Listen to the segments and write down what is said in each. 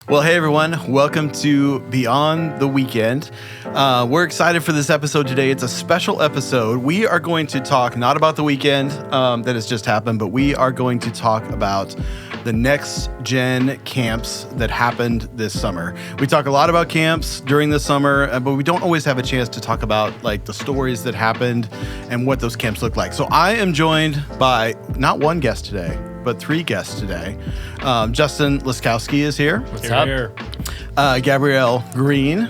Well, hey everyone, welcome to Beyond the Weekend. We're excited for this episode today. It's a special episode. We are going to talk not about the weekend that has just happened, but we are going to talk about the next gen camps that happened this summer. We talk a lot about camps during the summer, but we don't always have a chance to talk about like the stories that happened and what those camps look like. So I am joined by not one guest today, but three guests today. Justin Laskowski is here. What's up? Gabrielle Green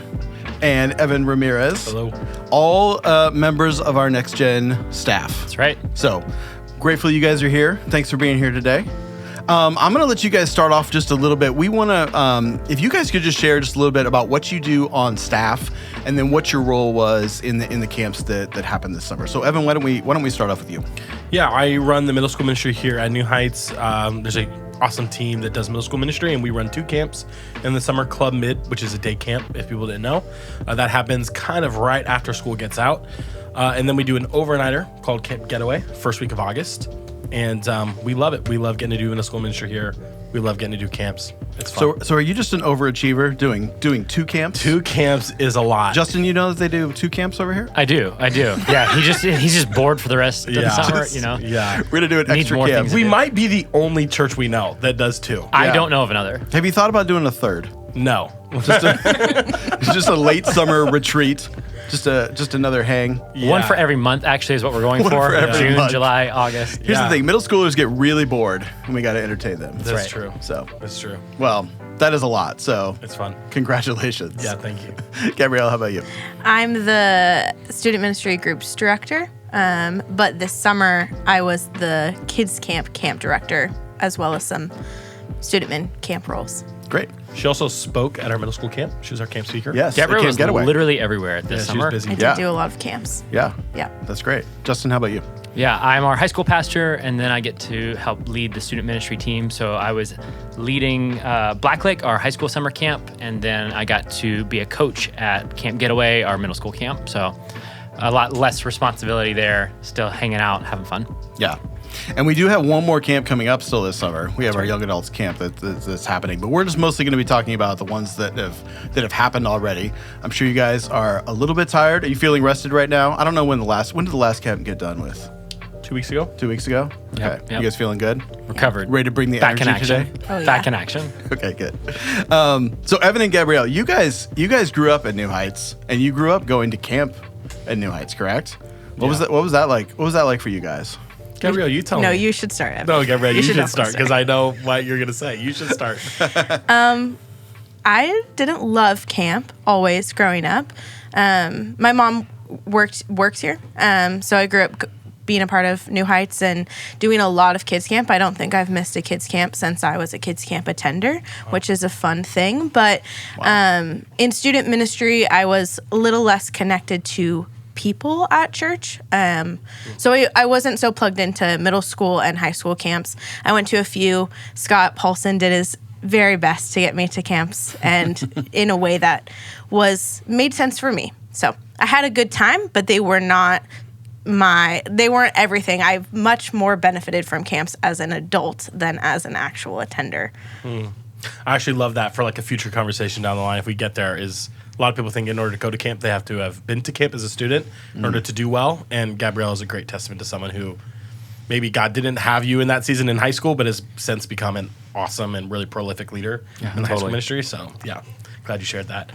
and Evan Ramirez. Hello. All members of our Next Gen staff. That's right. So grateful you guys are here. Thanks for being here today. I'm going to let you guys start off just a little bit. We want to, if you guys could just share just a little bit about what you do on staff and then what your role was in the camps that happened this summer. So Evan, why don't we start off with you? Yeah, I run the middle school ministry here at New Heights. There's a awesome team that does middle school ministry, and we run 2 camps in the summer. Club Mid, which is a day camp, if people didn't know. That happens kind of right after school gets out. And then we do an overnighter called Camp Getaway, first week of August. And we love it. We love getting to do middle school ministry here. We love getting to do camps. It's fun. So are you just an overachiever doing 2 camps? 2 camps is a lot. Justin, you know that they do 2 camps over here? I do. Yeah, he's just bored for the rest of the summer, you know? Yeah. We're going to do an Needs extra more camp. things to We do. might be the only church we know that does 2. I don't know of another. Have you thought about doing a third? No. It's just a late summer retreat. Just another hang. Yeah. One for every month, actually, is what we're going One for. for every June, month. July, August. Here's the thing. Middle schoolers get really bored and we got to entertain them. That's right. true. So, That's true. well, that is a lot. So It's fun. congratulations. Yeah, thank you. Gabrielle, how about you? I'm the student ministry groups director, but this summer I was the kids camp director, as well as some student camp roles. Great. She also spoke at our middle school camp. She was our camp speaker. Yes. Gabrielle Camp was Getaway. literally everywhere this She summer. was busy. I did Yeah. do a lot of camps. Yeah. Yeah. That's great. Justin, how about you? Yeah, I'm our high school pastor, and then I get to help lead the student ministry team. So I was leading Blacklake, our high school summer camp, and then I got to be a coach at Camp Getaway, our middle school camp. So a lot less responsibility there, still hanging out, having fun. Yeah. And we do have one more camp coming up still this summer. We have our young adults camp that's happening, but we're just mostly going to be talking about the ones that have happened already. I'm sure you guys are a little bit tired. Are you feeling rested right now? I don't know when did the last camp get done with? 2 weeks ago. 2 weeks ago? Yep, Okay. yep. You guys feeling good? Recovered. Ready to bring the Back in energy action. today? Oh, yeah. Back in action. Okay, good. So Evan and Gabrielle, you guys grew up at New Heights, and you grew up going to camp at New Heights, correct? What was that like? What was that like for you guys? Gabrielle, you tell No, me. you should start. Evan. No, Gabrielle, you should definitely start because I know what you're going to say. You should start. I didn't love camp always growing up. My mom works here, so I grew up being a part of New Heights and doing a lot of kids camp. I don't think I've missed a kids camp since I was a kids camp attender, which is a fun thing. But in student ministry, I was a little less connected to people at church. So I wasn't so plugged into middle school and high school camps. I went to a few. Scott Paulson did his very best to get me to camps and in a way that made sense for me. So I had a good time, but they weren't everything. I've much more benefited from camps as an adult than as an actual attender. I actually love that for like a future conversation down the line. If we get there, is a lot of people think in order to go to camp, they have to have been to camp as a student in order to do well. And Gabrielle is a great testament to someone who maybe God didn't have you in that season in high school, but has since become an awesome and really prolific leader in the high school ministry. So yeah, glad you shared that.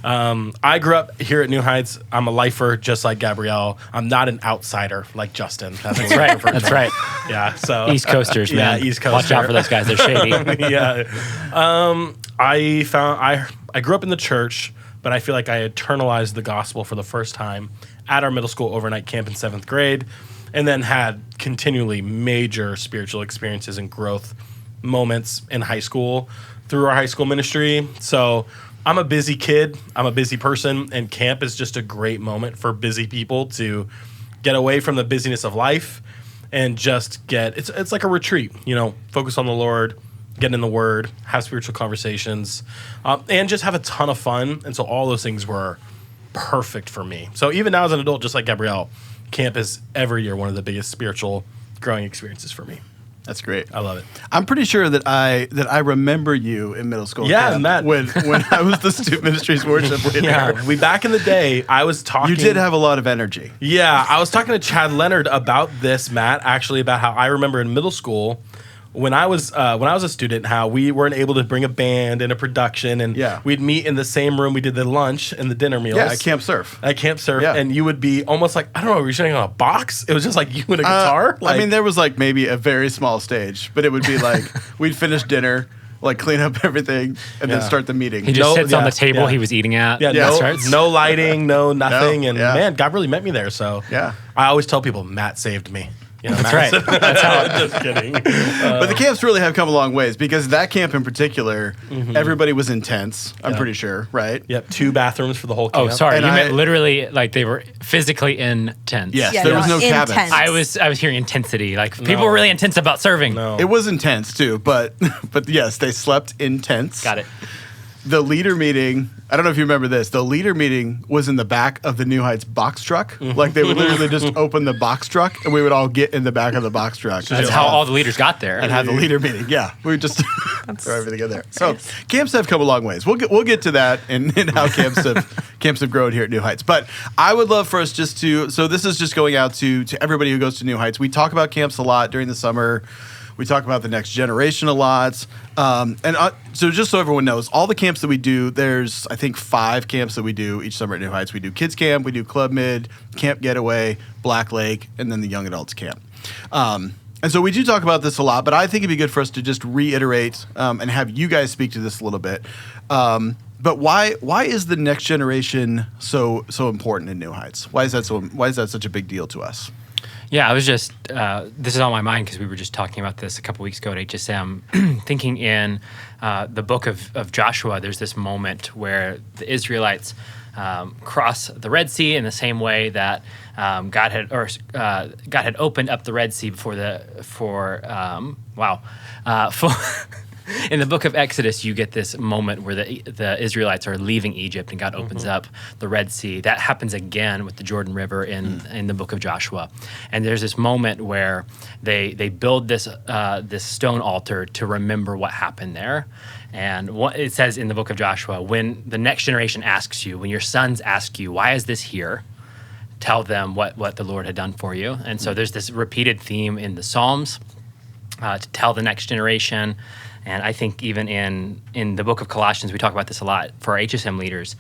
I grew up here at New Heights. I'm a lifer just like Gabrielle. I'm not an outsider like Justin. That's right. That's right. Yeah. So East Coasters, man. Yeah, East Coaster. Watch out for those guys. They're shady. Yeah. I grew up in the church, but I feel like I internalized the gospel for the first time at our middle school overnight camp in 7th grade, and then had continually major spiritual experiences and growth moments in high school through our high school ministry. So I'm a busy kid. I'm a busy person, and camp is just a great moment for busy people to get away from the busyness of life and just it's like a retreat, focus on the Lord, get in the Word, have spiritual conversations, and just have a ton of fun. And so all those things were perfect for me. So even now as an adult, just like Gabrielle, camp is every year one of the biggest spiritual growing experiences for me. That's great. I love it. I'm pretty sure that I remember you in middle school. Yeah, camp Matt. when I was the student ministries worship leader. Yeah, back in the day, I was talking. You did have a lot of energy. Yeah, I was talking to Chad Leonard about this, Matt, actually, about how I remember in middle school when I was a student, how we weren't able to bring a band and a production, and we'd meet in the same room. We did the lunch and the dinner meals. Yeah, at Camp Surf. And you would be almost like, I don't know, were you sitting on a box? It was just like you and a guitar. I mean, there was like maybe a very small stage, but it would be like we'd finish dinner, like clean up everything, and then start the meeting. He just sits on the table he was eating at. No lighting, no nothing, and yeah. God really met me there. So Yeah. I always tell people, Matt saved me. You know, That's right. That's how. Just kidding. But the camps really have come a long ways because that camp in particular, everybody was intense. I'm pretty sure, right? Yep, 2 bathrooms for the whole camp. Oh, sorry. And You I- meant literally like they were physically in tents. Yes, Yeah, there no, was no intense. cabins. I was hearing intensity. Like people were really intense about serving. No. It was intense too, but yes, they slept in tents. Got it. The leader meeting, I don't know if you remember this, the leader meeting was in the back of the New Heights box truck. Like they would literally just open the box truck and we would all get in the back of the box truck. That's how all the leaders got there. and have the leader meeting. Yeah, we would just throw everything in there. So camps have come a long ways. We'll get to that and how camps have grown here at New Heights. But I would love for us just to, so this is just going out to everybody who goes to New Heights. We talk about camps a lot during the summer. We talk about the next generation a lot. So just so everyone knows, all the camps that we do, there's, I think, 5 camps that we do each summer at New Heights. We do Kids Camp, we do Club Mid, Camp Getaway, Black Lake, and then the Young Adults Camp. And so we do talk about this a lot, but I think it'd be good for us to just reiterate and have you guys speak to this a little bit. But why is the next generation so important in New Heights? Why is that such a big deal to us? Yeah, I was just, this is on my mind because we were just talking about this a couple weeks ago at HSM, thinking in the book of Joshua, there's this moment where the Israelites cross the Red Sea in the same way that God had opened up the Red Sea in the book of Exodus, you get this moment where the Israelites are leaving Egypt and God opens up the Red Sea. That happens again with the Jordan River in the book of Joshua. And there's this moment where they build this stone altar to remember what happened there. And what it says in the book of Joshua, when the next generation asks you, when your sons ask you, why is this here? Tell them what the Lord had done for you. And so there's this repeated theme in the Psalms to tell the next generation. And I think even in the book of Colossians, we talk about this a lot for our HSM leaders.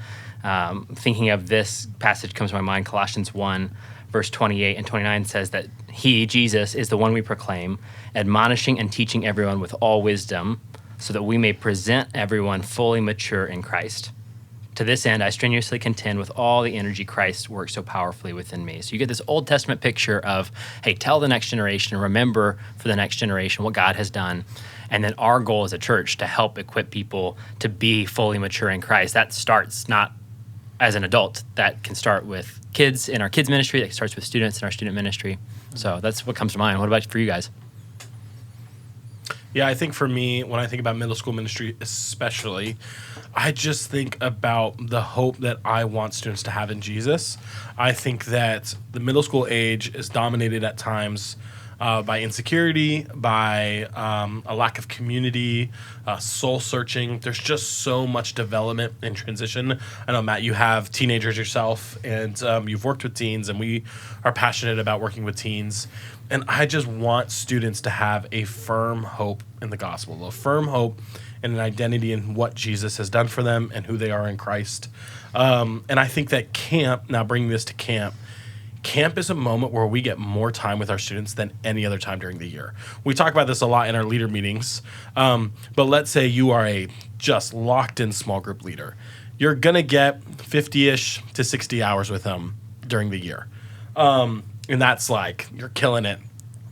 Thinking of this passage comes to my mind, Colossians 1, verse 28 and 29 says that he, Jesus, is the one we proclaim, admonishing and teaching everyone with all wisdom, so that we may present everyone fully mature in Christ. To this end, I strenuously contend with all the energy Christ works so powerfully within me. So you get this Old Testament picture of, hey, tell the next generation, remember for the next generation what God has done. And then our goal as a church to help equip people to be fully mature in Christ. That starts not as an adult. That can start with kids in our kids ministry. That starts with students in our student ministry. So that's what comes to mind. What about for you guys? Yeah, I think for me, when I think about middle school ministry especially, I just think about the hope that I want students to have in Jesus. I think that the middle school age is dominated at times by insecurity, by a lack of community, soul searching. There's just so much development and transition. I know, Matt, you have teenagers yourself, and you've worked with teens, and we are passionate about working with teens. And I just want students to have a firm hope in the gospel, a firm hope and an identity in what Jesus has done for them and who they are in Christ. And I think that camp, now bringing this to camp is a moment where we get more time with our students than any other time during the year. We talk about this a lot in our leader meetings, but let's say you are a just locked-in small group leader. You're going to get 50-ish to 60 hours with them during the year. And that's like, you're killing it.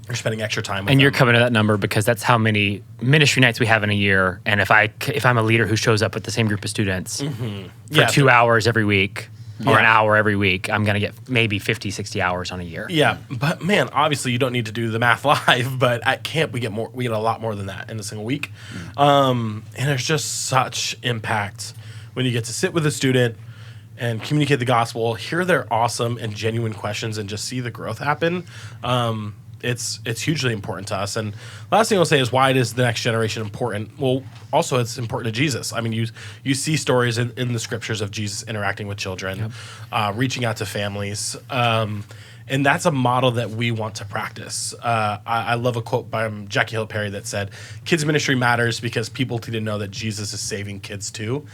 You're spending extra time with them. And you're coming to that number because that's how many ministry nights we have in a year. And if I'm a leader who shows up with the same group of students for 2 hours every week, or an hour every week, I'm going to get maybe 50, 60 hours on a year. Yeah, but man, obviously you don't need to do the math live, but at camp we get a lot more than that in a single week. And there's just such impact when you get to sit with a student and communicate the gospel, hear their awesome and genuine questions, and just see the growth happen. it's hugely important to us. And last thing I'll say is, why is the next generation important? Well, also it's important to Jesus. I mean, you see stories in the scriptures of Jesus interacting with children, reaching out to families. And that's a model that we want to practice. I love a quote by Jackie Hill Perry that said, "Kids ministry matters because people need to know that Jesus is saving kids too."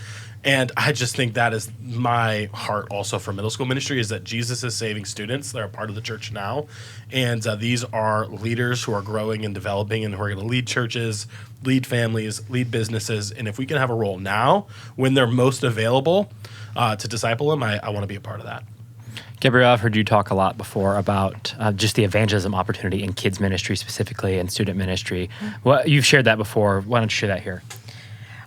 And I just think that is my heart also for middle school ministry, is that Jesus is saving students. They're a part of the church now. And these are leaders who are growing and developing and who are going to lead churches, lead families, lead businesses. And if we can have a role now when they're most available to disciple them, I want to be a part of that. Gabrielle, I've heard you talk a lot before about just the evangelism opportunity in kids ministry specifically and student ministry. Well, you've shared that before. Why don't you share that here?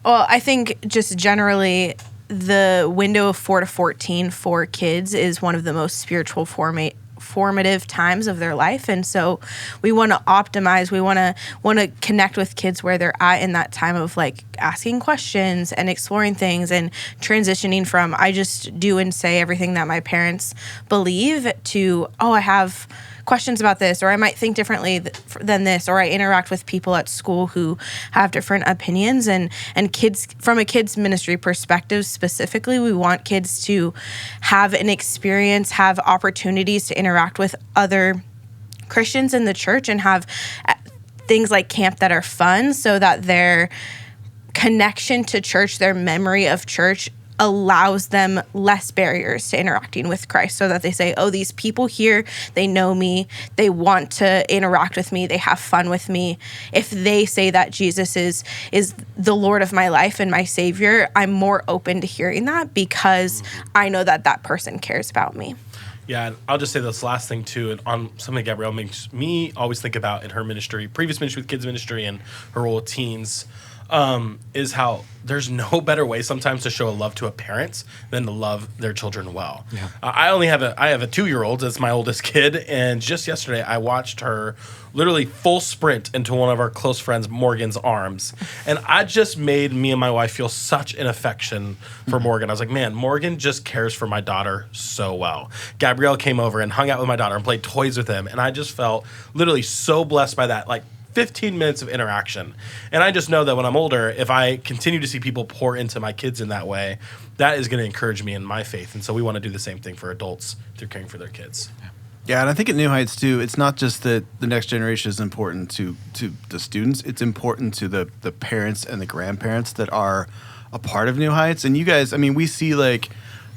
Well, I think just generally the window of 4 to 14 for kids is one of the most spiritual formative times of their life. And so we want to optimize, we want to connect with kids where they're at in that time of like asking questions and exploring things and transitioning from I just do and say everything that my parents believe to, I have questions about this, or I might think differently than this, or I interact with people at school who have different opinions. And kids, from a kids ministry perspective specifically, we want kids to have an experience, have opportunities to interact with other Christians in the church and have things like camp that are fun, so that their connection to church, their memory of church, allows them less barriers to interacting with Christ, so that they say, these people here, they know me, they want to interact with me, they have fun with me. If they say that Jesus is the Lord of my life and my Savior, I'm more open to hearing that because I know that that person cares about me. Yeah, and I'll just say this last thing too, and on something Gabrielle makes me always think about in her ministry, previous ministry with kids ministry and her role with teens, is how there's no better way sometimes to show a love to a parent than to love their children well. Yeah. I have a 2-year-old that's my oldest kid, and just yesterday I watched her literally full sprint into one of our close friends Morgan's arms, and I just made me and my wife feel such an affection for Morgan. I was like, man, Morgan just cares for my daughter so well. Gabrielle came over and hung out with my daughter and played toys with him, and I just felt literally so blessed by that. Like 15 minutes of interaction. And I just know that when I'm older, if I continue to see people pour into my kids in that way, that is going to encourage me in my faith. And so we want to do the same thing for adults through caring for their kids. Yeah, and I think at New Heights too, it's not just that the next generation is important to the students, it's important to the parents and the grandparents that are a part of New Heights. And you guys, I mean, we see like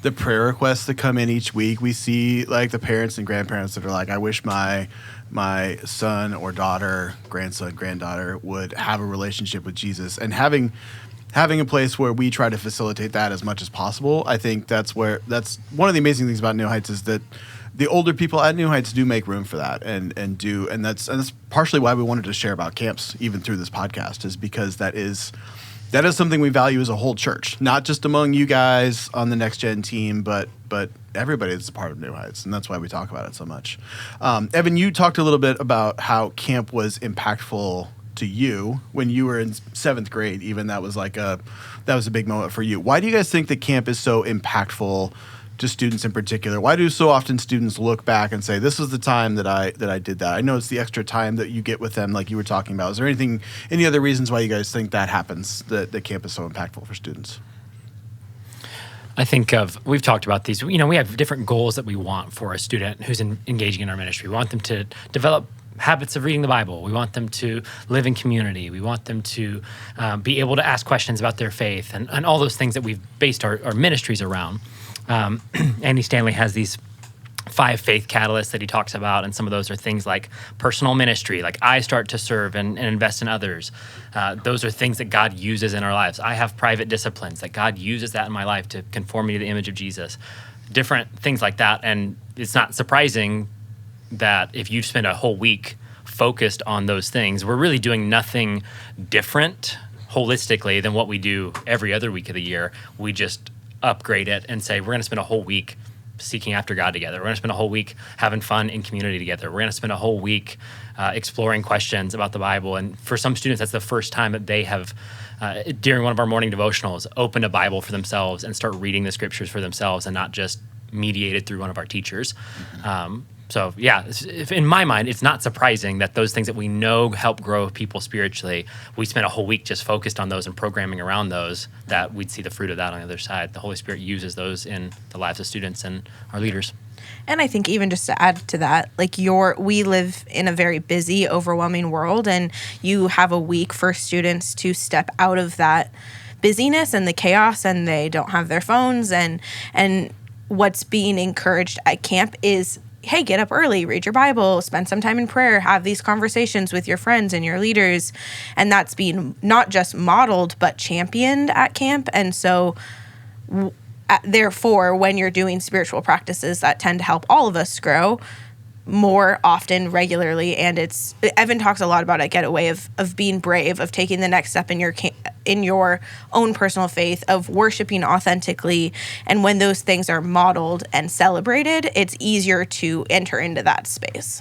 the prayer requests that come in each week. We see like the parents and grandparents that are like, I wish my son or daughter, grandson, granddaughter would have a relationship with Jesus. And having a place where we try to facilitate that as much as possible, I think that's one of the amazing things about New Heights is that the older people at New Heights do make room for that and that's partially why we wanted to share about camps even through this podcast, is because that is something we value as a whole church, not just among you guys on the Next Gen team, but everybody that's a part of New Heights, and that's why we talk about it so much. Evan, you talked a little bit about how camp was impactful to you when you were in 7th grade. Even that was a big moment for you. Why do you guys think that camp is so impactful to students in particular? Why do so often students look back and say, this is the time that I did that? I know it's the extra time that you get with them, like you were talking about. Is there any other reasons why you guys think that happens, that camp is so impactful for students? I think we've talked about these. We have different goals that we want for a student who's engaging in our ministry. We want them to develop habits of reading the Bible. We want them to live in community. We want them to be able to ask questions about their faith and all those things that we've based our ministries around. Andy Stanley has these 5 faith catalysts that he talks about, and some of those are things like personal ministry, like I start to serve and invest in others. Those are things that God uses in our lives. I have private disciplines, that God uses that in my life to conform me to the image of Jesus. Different things like that, and it's not surprising that if you spend a whole week focused on those things, we're really doing nothing different holistically than what we do every other week of the year. We just upgrade it and say, we're going to spend a whole week seeking after God together. We're going to spend a whole week having fun in community together. We're going to spend a whole week exploring questions about the Bible. And for some students, that's the first time that they have, during one of our morning devotionals, opened a Bible for themselves and start reading the scriptures for themselves and not just mediated through one of our teachers. So yeah, in my mind, it's not surprising that those things that we know help grow people spiritually, we spent a whole week just focused on those and programming around those, that we'd see the fruit of that on the other side. The Holy Spirit uses those in the lives of students and our leaders. And I think even just to add to that, like we live in a very busy, overwhelming world, and you have a week for students to step out of that busyness and the chaos, and they don't have their phones, and what's being encouraged at camp is, hey, get up early, read your Bible, spend some time in prayer, have these conversations with your friends and your leaders. And that's being not just modeled, but championed at camp. And so therefore, when you're doing spiritual practices that tend to help all of us grow more often, regularly, and Evan talks a lot about at Getaway of being brave, of taking the next step in your own personal faith, of worshiping authentically. And when those things are modeled and celebrated, it's easier to enter into that space.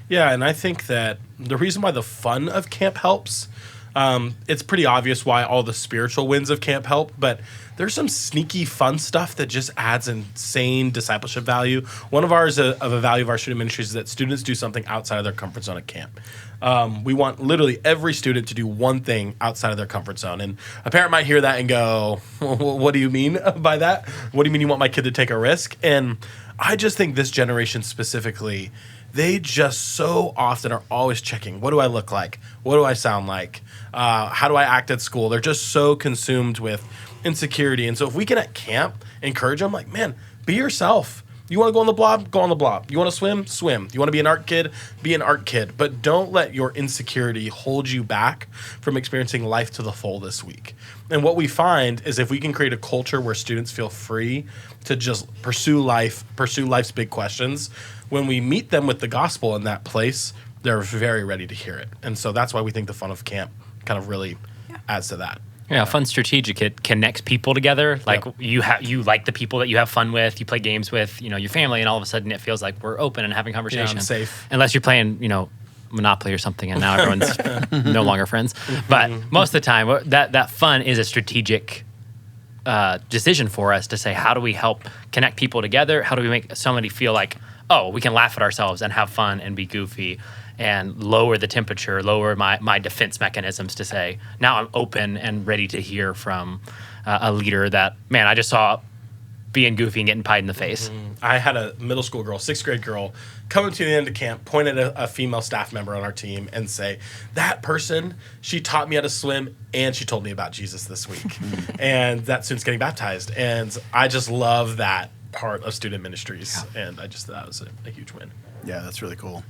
Yeah, and I think that the reason why the fun of camp helps, it's pretty obvious why all the spiritual wins of camp help, but there's some sneaky fun stuff that just adds insane discipleship value. One of ours, of a value of our student ministries, is that students do something outside of their comfort zone at camp. We want literally every student to do one thing outside of their comfort zone. And a parent might hear that and go, what do you mean by that? What do you mean you want my kid to take a risk? And I just think this generation specifically, they just so often are always checking, what do I look like? What do I sound like? How do I act at school? They're just so consumed with insecurity. And so if we can at camp encourage them, like, man, be yourself. You want to go on the blob? Go on the blob. You want to swim? Swim. You want to be an art kid? Be an art kid. But don't let your insecurity hold you back from experiencing life to the full this week. And what we find is if we can create a culture where students feel free to just pursue life's big questions, when we meet them with the gospel in that place, they're very ready to hear it. And so that's why we think the fun of camp kind of really adds to that. Yeah, fun strategic. It connects people together. Like you like the people that you have fun with, you play games with, your family, and all of a sudden it feels like we're open and having conversation. Yeah, I'm safe. Unless you're playing, Monopoly or something, and now everyone's no longer friends. But most of the time, that fun is a strategic decision for us to say, how do we help connect people together? How do we make somebody feel like, oh, we can laugh at ourselves and have fun and be goofy and lower the temperature, lower my defense mechanisms to say, now I'm open and ready to hear from a leader that, man, I just saw being goofy and getting pied in the face. I had a middle school girl, 6th grade girl, come up to the end of camp, point at a female staff member on our team and say, that person, she taught me how to swim and she told me about Jesus this week. And that student's getting baptized. And I just love that part of student ministries. Yeah. And I just thought that was a huge win. Yeah, that's really cool.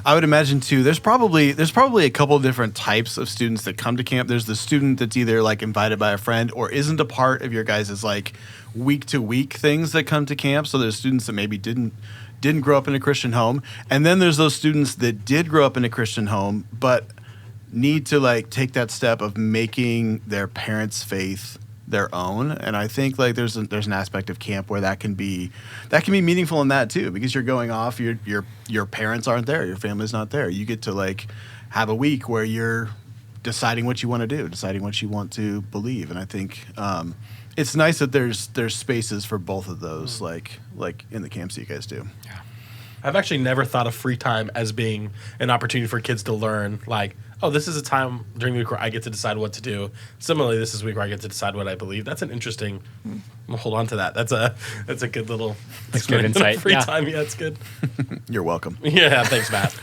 I would imagine too, there's probably a couple of different types of students that come to camp. There's the student that's either like invited by a friend or isn't a part of your guys' like week to week things that come to camp. So there's students that maybe didn't grow up in a Christian home. And then there's those students that did grow up in a Christian home, but need to like take that step of making their parents' faith their own. And I think like there's an aspect of camp where that can be meaningful in that too, because you're going off, your parents aren't there, your family's not there. You get to like have a week where you're deciding what you want to do, deciding what you want to believe. And I think it's nice that there's spaces for both of those, like in the camps that you guys do. Yeah. I've actually never thought of free time as being an opportunity for kids to learn, like, oh, this is a time during the week where I get to decide what to do. Similarly, this is a week where I get to decide what I believe. That's an interesting. We'll hold on to that. That's a good little good insight. Free time. Yeah, it's good. You're welcome. Yeah, thanks, Matt.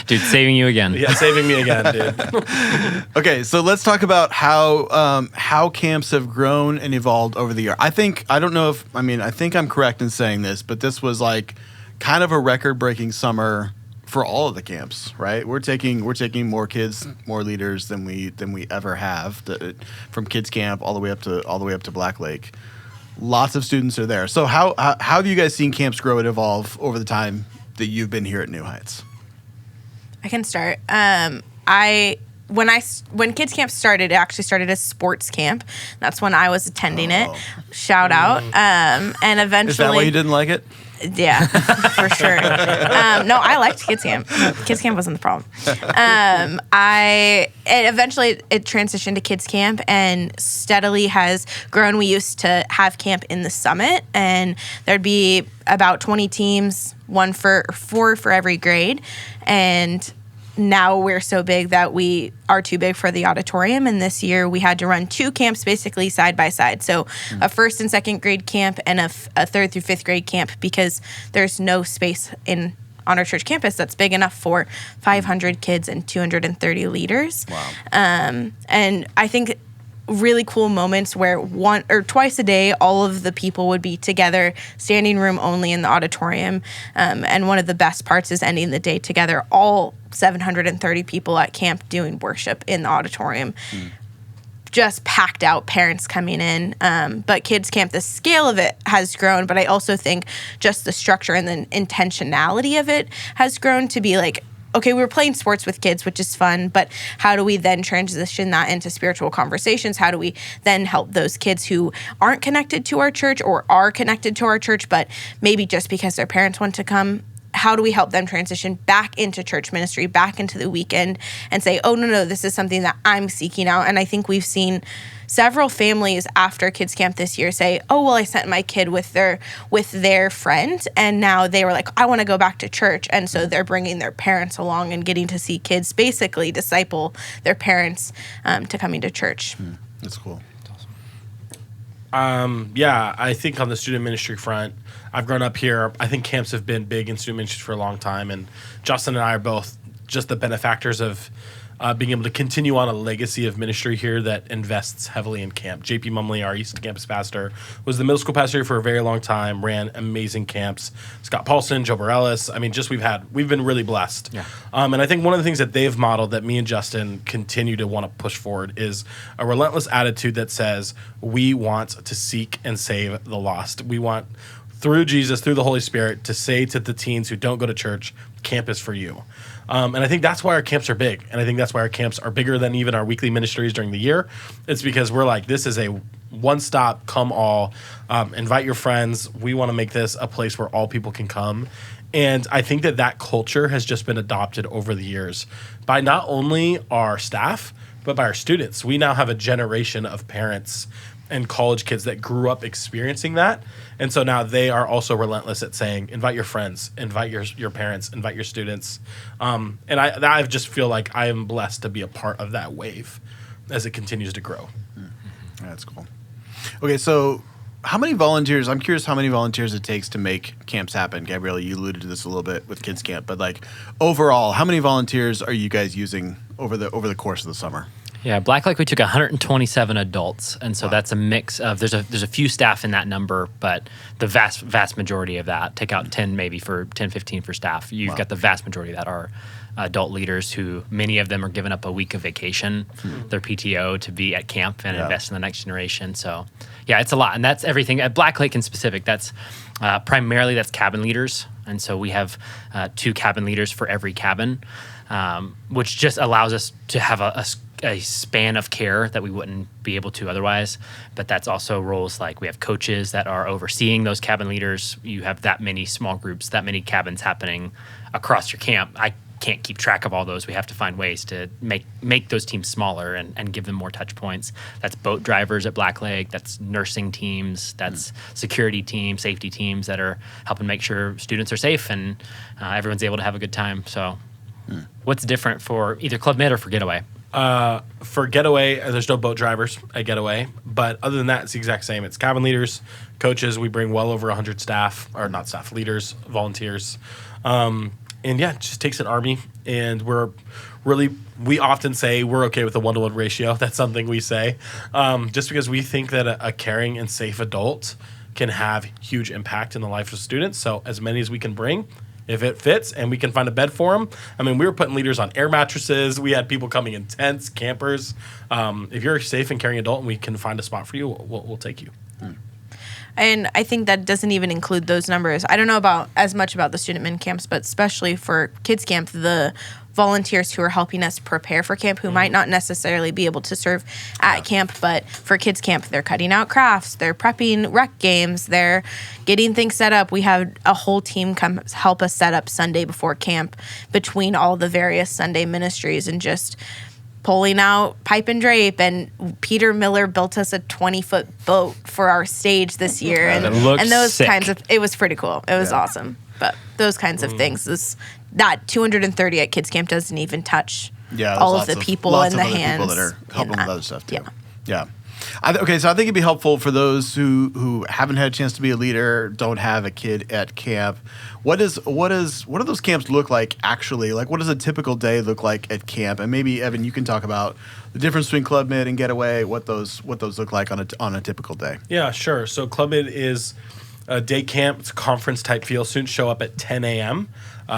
Dude, saving you again. Yeah, saving me again, dude. Okay, so let's talk about how camps have grown and evolved over the year. I think I'm correct in saying this, but this was like kind of a record-breaking summer for all of the camps, right? We're taking more kids, more leaders than we ever have, from kids camp all the way up to Black Lake. Lots of students are there. So how have you guys seen camps grow and evolve over the time that you've been here at New Heights? I can start. When kids camp started, it actually started as sports camp. That's when I was attending it. Shout out. And eventually, is that why you didn't like it? Yeah, for sure. No, I liked kids camp. Kids camp wasn't the problem. Eventually it transitioned to kids camp and steadily has grown. We used to have camp in the summit, and there'd be about 20 teams, four for every grade, and now we're so big that we are too big for the auditorium. And this year we had to run 2 camps basically side by side. So a first and second grade camp and a third through fifth grade camp, because there's no space on our church campus that's big enough for 500 kids and 230 leaders. Wow. And I think really cool moments where one or twice a day, all of the people would be together, standing room only in the auditorium. And one of the best parts is ending the day together, all 730 people at camp doing worship in the auditorium. Just packed out, parents coming in. But kids camp, the scale of it has grown, but I also think just the structure and the intentionality of it has grown to be like, okay, we were playing sports with kids, which is fun, but how do we then transition that into spiritual conversations? How do we then help those kids who aren't connected to our church or are connected to our church, but maybe just because their parents want to come? How do we help them transition back into church ministry, back into the weekend, and say, oh, no, this is something that I'm seeking out? And I think we've seen several families after kids camp this year say, oh, well, I sent my kid with their friend, and now they were like, I want to go back to church. And so they're bringing their parents along and getting to see kids basically disciple their parents to coming to church. That's cool. Yeah, I think on the student ministry front, I've grown up here. I think camps have been big in student ministry for a long time, and Justin and I are both just the benefactors of being able to continue on a legacy of ministry here that invests heavily in camp. JP Mumley, our East Campus pastor, was the middle school pastor here for a very long time, ran amazing camps. Scott Paulson, Joe Bareilles. I mean, just we've been really blessed. Yeah. And I think one of the things that they've modeled that me and Justin continue to want to push forward is a relentless attitude that says we want to seek and save the lost. We want, through Jesus, through the Holy Spirit, to say to the teens who don't go to church, camp is for you. And I think that's why our camps are big. And I think that's why our camps are bigger than even our weekly ministries during the year. It's because we're like, this is a one-stop, come all, invite your friends. We want to make this a place where all people can come. And I think that culture has just been adopted over the years by not only our staff, but by our students. We now have a generation of parents and college kids that grew up experiencing that. And so now they are also relentless at saying, invite your friends, invite your parents, invite your students. And I just feel like I am blessed to be a part of that wave as it continues to grow. That's cool. Okay, so how many volunteers, I'm curious how many volunteers it takes to make camps happen. Gabrielle, you alluded to this a little bit with Kids Camp, but like overall, how many volunteers are you guys using over the course of the summer? Yeah, Black Lake, we took 127 adults, and so that's a mix of, there's a few staff in that number, but the vast majority of that, take out 10 maybe for 10, 15 for staff. You've got the vast majority that are adult leaders who, many of them are giving up a week of vacation, their PTO, to be at camp and invest in the next generation. So yeah, it's a lot, and that's everything. At Black Lake in specific, that's primarily that's cabin leaders, and so we have 2 cabin leaders for every cabin, which just allows us to have a span of care that we wouldn't be able to otherwise. But that's also roles like we have coaches that are overseeing those cabin leaders. You have that many small groups, that many cabins happening across your camp. I can't keep track of all those. We have to find ways to make those teams smaller and give them more touch points. That's boat drivers at Black Lake. That's nursing teams. That's security teams, safety teams that are helping make sure students are safe and everyone's able to have a good time. So what's different for either Club Med or for Getaway? For Getaway, there's no boat drivers at Getaway, but other than that, it's the exact same. It's cabin leaders, coaches. We bring well over 100 staff, or not staff, leaders, volunteers. And yeah, it just takes an army, and we often say we're okay with a 1-to-1 ratio. That's something we say, just because we think that a caring and safe adult can have huge impact in the life of students. So as many as we can bring, if it fits and we can find a bed for them. I mean, we were putting leaders on air mattresses. We had people coming in tents, campers. If you're a safe and caring adult and we can find a spot for you, we'll take you. And I think that doesn't even include those numbers. I don't know as much about the student min camps, but especially for kids camp, the volunteers who are helping us prepare for camp who might not necessarily be able to serve at camp, but for kids camp, they're cutting out crafts, they're prepping rec games, they're getting things set up. We have a whole team come help us set up Sunday before camp between all the various Sunday ministries and just pulling out pipe and drape. And Peter Miller built us a 20-foot boat for our stage this year. And those sick. kinds of, it was pretty cool. It was awesome. But those kinds of things, that 230 at kids camp doesn't even touch all of the people and the hands. People that are helping with other stuff too. Yeah. Okay, so I think it'd be helpful for those who haven't had a chance to be a leader, don't have a kid at camp. What do those camps look like actually? Like, what does a typical day look like at camp? And maybe Evan, you can talk about the difference between Club Mid and Getaway. What those look like on a typical day. Yeah, sure. So Club Mid is a day camp. It's a conference type feel. Students show up at 10 a.m.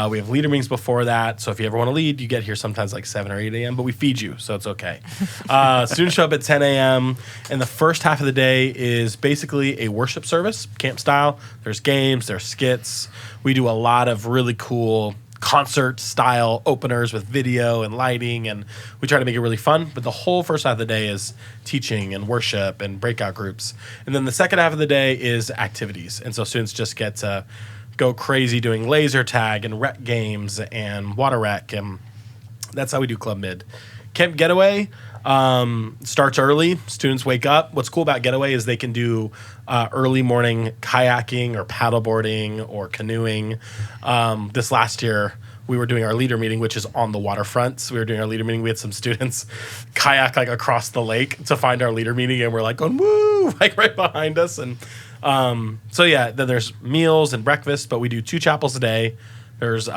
We have leader meetings before that. So if you ever want to lead, you get here sometimes like 7 or 8 a.m., but we feed you, so it's okay. Students show up at 10 a.m., and the first half of the day is basically a worship service, camp style. There's games, there's skits. We do a lot of really cool concert-style openers with video and lighting, and we try to make it really fun. But the whole first half of the day is teaching and worship and breakout groups. And then the second half of the day is activities. And so students just get to go crazy doing laser tag and rec games and water rec, and that's how we do Club Mid. Camp Getaway starts early. Students wake up. What's cool about Getaway is they can do early morning kayaking or paddleboarding or canoeing. This last year, we were doing our leader meeting, which is on the waterfront. So we were doing our leader meeting. We had some students kayak like across the lake to find our leader meeting, and we're like going woo, like right behind us. And so yeah, then there's meals and breakfast, but we do 2 chapels a day. There's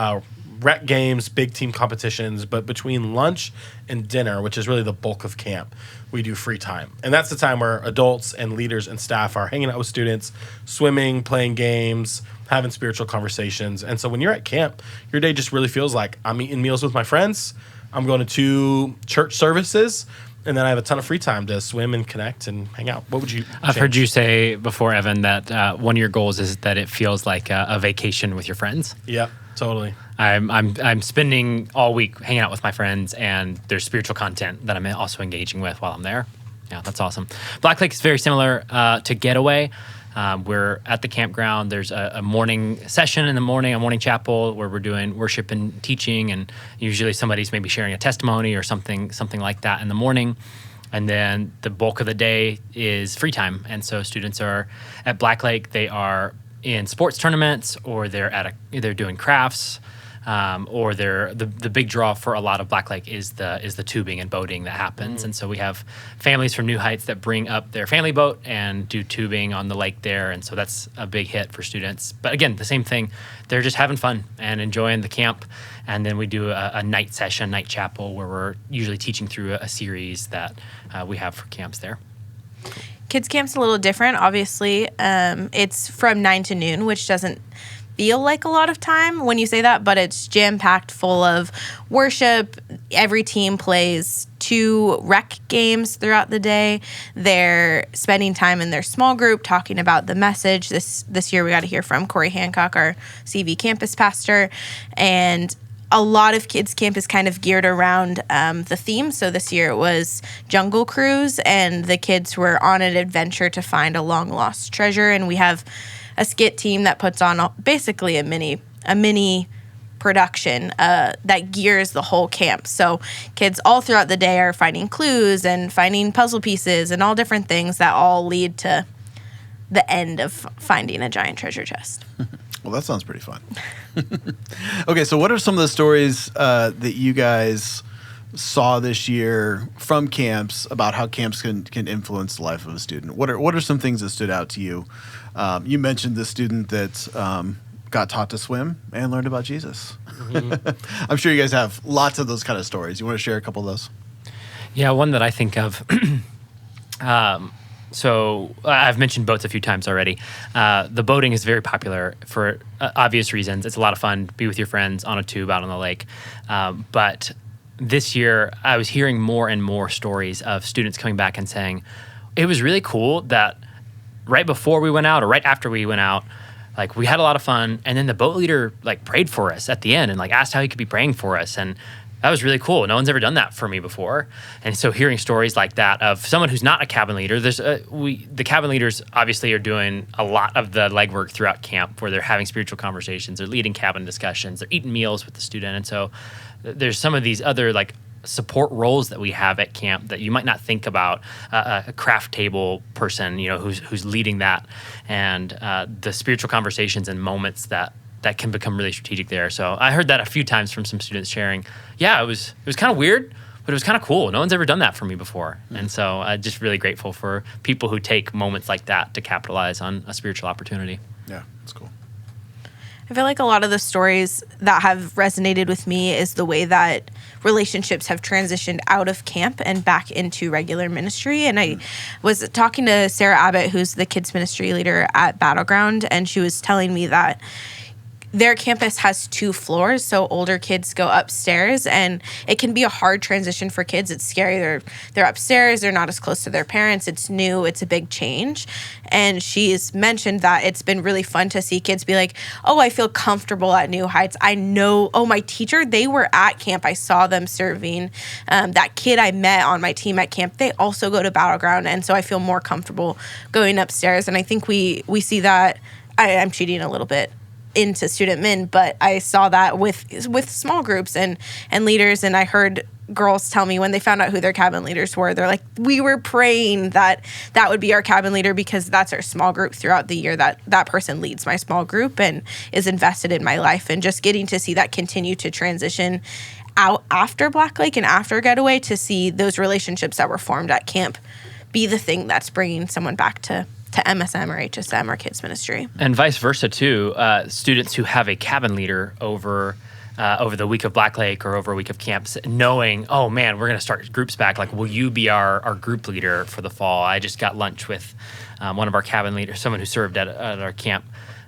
rec games, big team competitions, but between lunch and dinner, which is really the bulk of camp, we do free time. And that's the time where adults and leaders and staff are hanging out with students, swimming, playing games, having spiritual conversations. And so when you're at camp, your day just really feels like I'm eating meals with my friends, I'm going to 2 church services, and then I have a ton of free time to swim and connect and hang out. What would you change? I've heard you say before, Evan, that one of your goals is that it feels like a vacation with your friends. Yeah, totally. I'm spending all week hanging out with my friends, and there's spiritual content that I'm also engaging with while I'm there. Yeah, that's awesome. Black Lake is very similar to Getaway. We're at the campground. There's a morning session in the morning, a morning chapel where we're doing worship and teaching, and usually somebody's maybe sharing a testimony or something like that in the morning. And then the bulk of the day is free time. And so students are at Black Lake. They are in sports tournaments, or they're doing crafts. Or the big draw for a lot of Black Lake is the tubing and boating that happens. And so we have families from New Heights that bring up their family boat and do tubing on the lake there. And so that's a big hit for students. But again, the same thing. They're just having fun and enjoying the camp. And then we do a night session, night chapel, where we're usually teaching through a series that we have for camps there. Kids camp's a little different. Obviously, it's from 9 to noon, which doesn't feel like a lot of time when you say that, but it's jam-packed full of worship. Every team plays 2 rec games throughout the day. They're spending time in their small group talking about the message. This year we got to hear from Corey Hancock, our CV campus pastor, and a lot of kids camp is kind of geared around the theme. So this year it was Jungle Cruise, and the kids were on an adventure to find a long lost treasure. And we have a skit team that puts on basically a mini production that gears the whole camp. So kids all throughout the day are finding clues and finding puzzle pieces and all different things that all lead to the end of finding a giant treasure chest. Well, that sounds pretty fun. Okay, so what are some of the stories that you guys saw this year from camps about how camps can influence the life of a student? What are some things that stood out to you? You mentioned the student that got taught to swim and learned about Jesus. Mm-hmm. I'm sure you guys have lots of those kind of stories. You want to share a couple of those? Yeah, one that I think of. So I've mentioned boats a few times already. The boating is very popular for obvious reasons. It's a lot of fun to be with your friends on a tube out on the lake. But this year, I was hearing more and more stories of students coming back and saying, it was really cool that right before we went out or right after we went out, like we had a lot of fun. And then the boat leader like prayed for us at the end and like asked how he could be praying for us. And that was really cool. No one's ever done that for me before. And so hearing stories like that of someone who's not a cabin leader, the cabin leaders obviously are doing a lot of the legwork throughout camp where they're having spiritual conversations, they're leading cabin discussions, they're eating meals with the student. And so there's some of these other like support roles that we have at camp that you might not think about, a craft table person, who's leading that, and the spiritual conversations and moments that can become really strategic there. So I heard that a few times from some students sharing, yeah, it was kind of weird, but it was kind of cool. No one's ever done that for me before. And so I'm just really grateful for people who take moments like that to capitalize on a spiritual opportunity. Yeah, that's cool. I feel like a lot of the stories that have resonated with me is the way that relationships have transitioned out of camp and back into regular ministry. And I was talking to Sarah Abbott, who's the kids ministry leader at Battleground, and she was telling me that their campus has 2 floors, so older kids go upstairs, and it can be a hard transition for kids. It's scary. They're upstairs. They're not as close to their parents. It's new. It's a big change. And she's mentioned that it's been really fun to see kids be like, oh, I feel comfortable at New Heights. I know, my teacher, they were at camp. I saw them serving. That kid I met on my team at camp, they also go to Battleground, and so I feel more comfortable going upstairs. And I think we see that. I'm cheating a little bit into student min, but I saw that with small groups and leaders, and I heard girls tell me when they found out who their cabin leaders were, they're like, we were praying that would be our cabin leader because that's our small group throughout the year, that person leads my small group and is invested in my life. And just getting to see that continue to transition out after Black Lake and after Getaway, to see those relationships that were formed at camp be the thing that's bringing someone back to MSM or HSM or kids ministry. And vice versa too. Students who have a cabin leader over the week of Black Lake or over a week of camps, knowing, oh man, we're going to start groups back. Like, will you be our group leader for the fall? I just got lunch with one of our cabin leaders, someone who served at our camp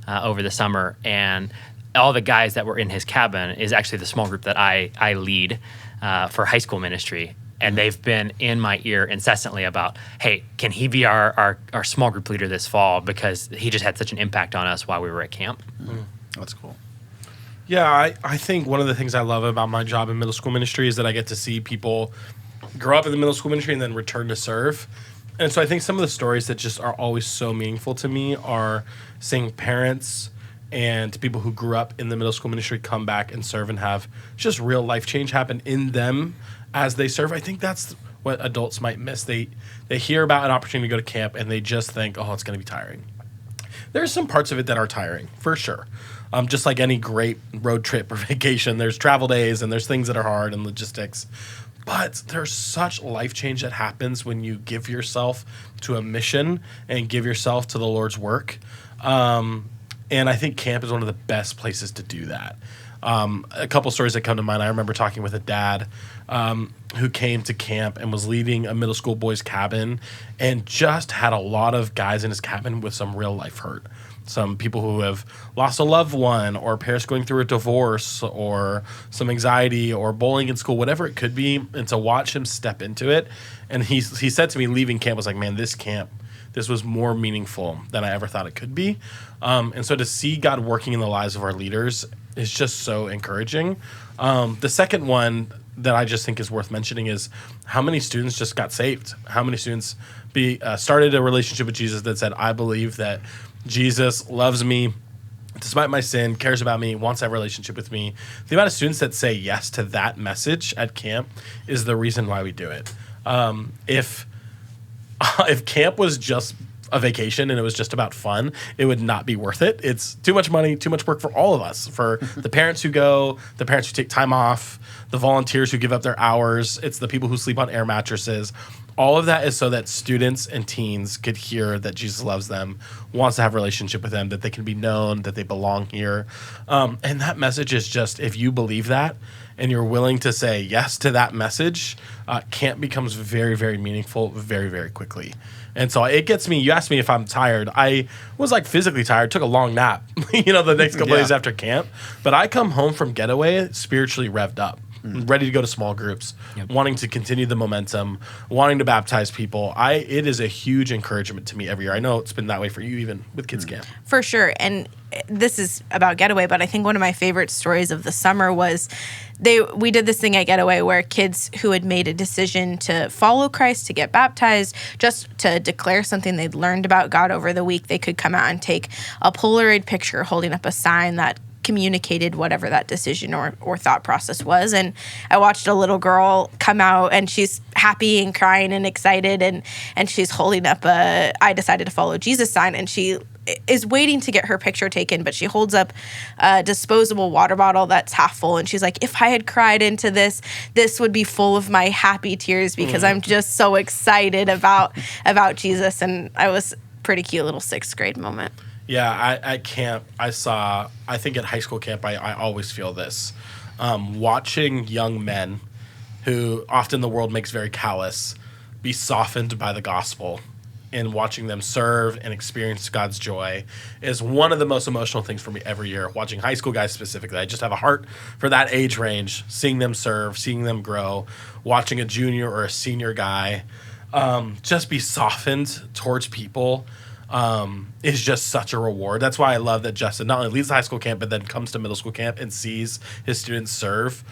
over the summer, and all the guys that were in his cabin is actually the small group that I lead for high school ministry. And they've been in my ear incessantly about, hey, can he be our small group leader this fall? Because he just had such an impact on us while we were at camp. That's cool. Yeah, I think one of the things I love about my job in middle school ministry is that I get to see people grow up in the middle school ministry and then return to serve. And so I think some of the stories that just are always so meaningful to me are seeing parents and people who grew up in the middle school ministry come back and serve and have just real life change happen in them as they serve. I think that's what adults might miss. They hear about an opportunity to go to camp and they just think, oh, it's going to be tiring. There's some parts of it that are tiring, for sure. Just like any great road trip or vacation, there's travel days and there's things that are hard and logistics. But there's such life change that happens when you give yourself to a mission and give yourself to the Lord's work. And I think camp is one of the best places to do that. A couple stories that come to mind. I remember talking with a dad who came to camp and was leading a middle school boys cabin and just had a lot of guys in his cabin with some real life hurt. Some people who have lost a loved one, or parents going through a divorce, or some anxiety, or bullying in school, whatever it could be. And to watch him step into it. And he said to me leaving camp, was like, man, this was more meaningful than I ever thought it could be. And so to see God working in the lives of our leaders is just so encouraging. The second one that I just think is worth mentioning is how many students just got saved. How many students started a relationship with Jesus that said, I believe that Jesus loves me despite my sin, cares about me, wants to have a relationship with me. The amount of students that say yes to that message at camp is the reason why we do it. If camp was just a vacation and it was just about fun, it would not be worth it. It's too much money, too much work for all of us, for the parents who go, the parents who take time off, the volunteers who give up their hours. It's the people who sleep on air mattresses. All of that is so that students and teens could hear that Jesus loves them, wants to have a relationship with them, that they can be known, that they belong here. And that message is just, if you believe that and you're willing to say yes to that message, camp becomes very, very meaningful very, very quickly. And so it gets me, you asked me if I'm tired. I was like physically tired, took a long nap, the next couple of days after camp. But I come home from Getaway spiritually revved up. ready to go to small groups, wanting to continue the momentum, wanting to baptize people. It is a huge encouragement to me every year. I know it's been that way for you even with kids camp. For sure. And this is about Getaway, but I think one of my favorite stories of the summer was we did this thing at Getaway where kids who had made a decision to follow Christ, to get baptized, just to declare something they'd learned about God over the week, they could come out and take a Polaroid picture holding up a sign that communicated whatever that decision or thought process was. And I watched a little girl come out, and she's happy and crying and excited, and she's holding up a "I decided to follow Jesus" sign, and she is waiting to get her picture taken, but she holds up a disposable water bottle that's half full, and she's like, "If I had cried into this would be full of my happy tears because I'm just so excited about Jesus." And I was pretty cute little 6th grade moment. Yeah, at camp, I think at high school camp, I always feel this. Watching young men who often the world makes very callous be softened by the gospel, and watching them serve and experience God's joy is one of the most emotional things for me every year. Watching high school guys specifically, I just have a heart for that age range, seeing them serve, seeing them grow, watching a junior or a senior guy just be softened towards people. Is just such a reward. That's why I love that Justin not only leads the high school camp, but then comes to middle school camp and sees his students serve.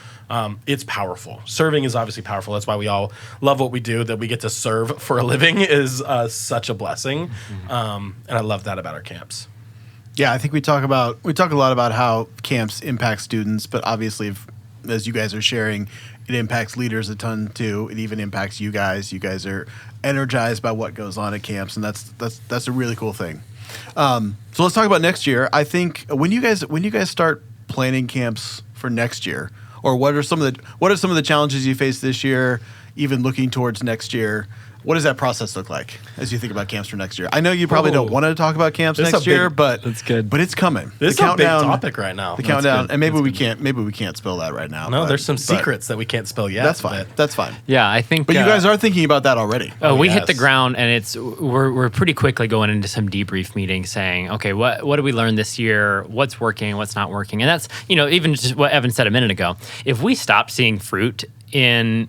It's powerful. Serving is obviously powerful. That's why we all love what we do. That we get to serve for a living is such a blessing. And I love that about our camps. Yeah, I think we talk a lot about how camps impact students, but obviously, as you guys are sharing, it impacts leaders a ton too. It even impacts you guys. You guys are energized by what goes on at camps, and that's a really cool thing. So let's talk about next year. I think when you guys start planning camps for next year, or what are some of the challenges you face this year, even looking towards next year? What does that process look like as you think about camps for next year? I know you probably don't want to talk about camps next year, but that's good. But it's coming. This is a big topic right now. The countdown, and maybe we can't spill that right now. No, there's some secrets that we can't spill yet. That's fine. That's fine. Yeah, I think. But you guys are thinking about that already. We hit the ground, and we're pretty quickly going into some debrief meetings, saying, okay, what did we learn this year? What's working? What's not working? And that's even just what Evan said a minute ago. If we stopped seeing fruit in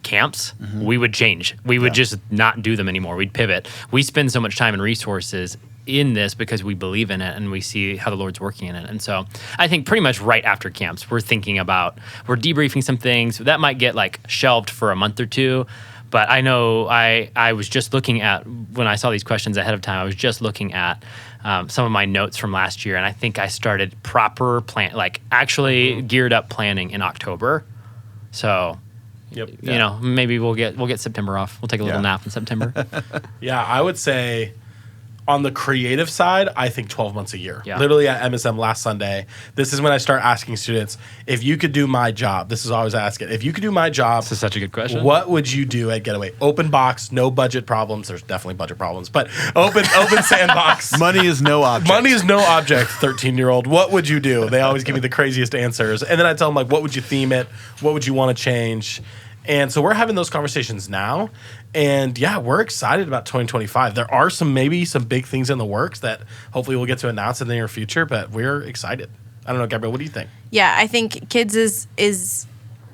camps, we would change. We would just not do them anymore. We'd pivot. We spend so much time and resources in this because we believe in it and we see how the Lord's working in it. And so I think pretty much right after camps, we're debriefing some things that might get like shelved for a month or two. But I know I was just looking at, when I saw these questions ahead of time, I was just looking at some of my notes from last year. And I think I started proper geared up planning in October. So, maybe we'll get September off. We'll take a little nap in September. Yeah, I would say on the creative side, I think 12 months a year. Yeah. Literally at MSM last Sunday, this is when I start asking students, if you could do my job, this is always ask it, if you could do my job, this is such a good question. What would you do at Getaway? Open box, no budget problems. There's definitely budget problems, but open sandbox. Money is no object. Money is no object, 13-year-old. What would you do? They always give me the craziest answers. And then I tell them, like, what would you theme it? What would you want to change? And so we're having those conversations now. And yeah, we're excited about 2025. There are maybe some big things in the works that hopefully we'll get to announce in the near future, but we're excited. I don't know, Gabrielle, what do you think? Yeah, I think kids is